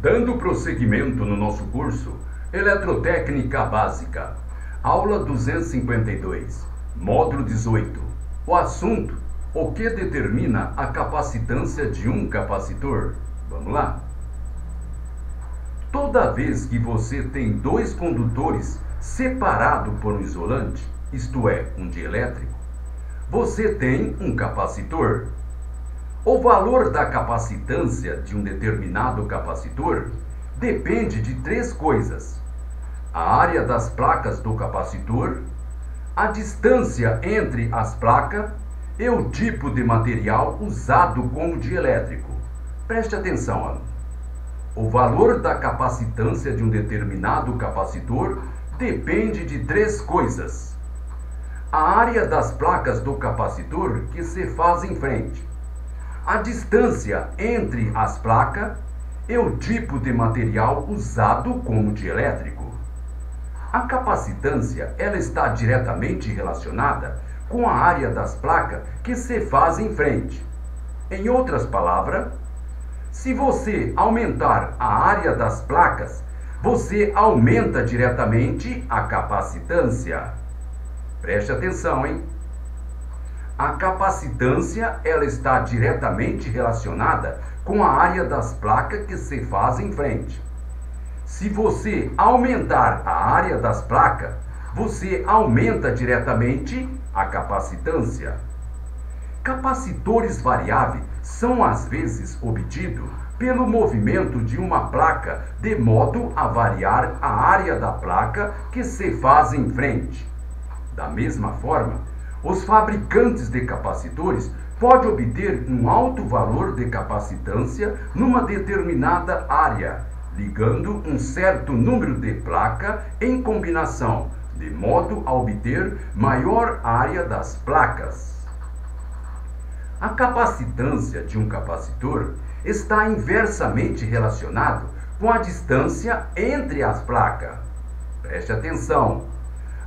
Dando prosseguimento no nosso curso Eletrotécnica Básica, aula 252, módulo 18. O assunto: o que determina a capacitância de um capacitor? Vamos lá. Toda vez que você tem dois condutores separados por um isolante, isto é, um dielétrico, você tem um capacitor. O valor da capacitância de um determinado capacitor depende de três coisas: a área das placas do capacitor, a distância entre as placas e o tipo de material usado como dielétrico. Preste atenção, aluno. O valor da capacitância de um determinado capacitor depende de três coisas: a área das placas do capacitor que se faz em frente, a distância entre as placas e o tipo de material usado como dielétrico. A capacitância, ela está diretamente relacionada com a área das placas que se faz em frente. Em outras palavras, se você aumentar a área das placas, você aumenta diretamente a capacitância. Preste atenção, hein? A capacitância, ela está diretamente relacionada com a área das placas que se faz em frente. Se você aumentar a área das placas, você aumenta diretamente a capacitância. Capacitores variáveis são às vezes obtidos pelo movimento de uma placa de modo a variar a área da placa que se faz em frente. Da mesma forma, os fabricantes de capacitores podem obter um alto valor de capacitância numa determinada área, ligando um certo número de placas em combinação, de modo a obter maior área das placas. A capacitância de um capacitor está inversamente relacionado com a distância entre as placas. Preste atenção.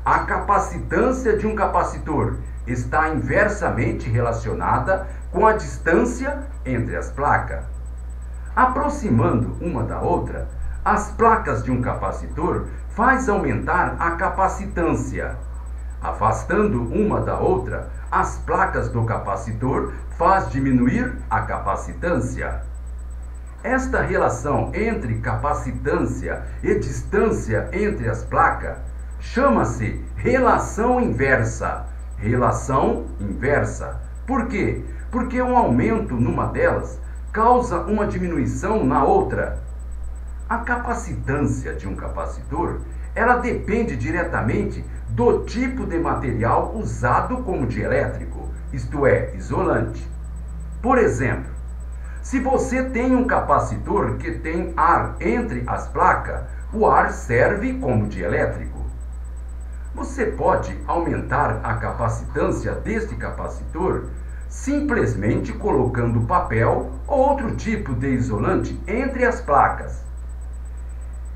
A capacitância de um capacitor está inversamente relacionada com a distância entre as placas. Aproximando uma da outra, as placas de um capacitor faz aumentar a capacitância. Afastando uma da outra, as placas do capacitor faz diminuir a capacitância. Esta relação entre capacitância e distância entre as placas chama-se relação inversa. Relação inversa. Por quê? Porque um aumento numa delas causa uma diminuição na outra. A capacitância de um capacitor, ela depende diretamente do tipo de material usado como dielétrico, isto é, isolante. Por exemplo, se você tem um capacitor que tem ar entre as placas, o ar serve como dielétrico. Você pode aumentar a capacitância deste capacitor simplesmente colocando papel ou outro tipo de isolante entre as placas.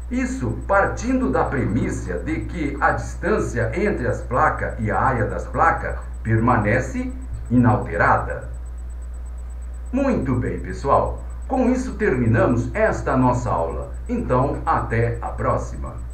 Isso partindo da premissa de que a distância entre as placas e a área das placas permanece inalterada. Muito bem, pessoal. Com isso terminamos esta nossa aula. Então, até a próxima.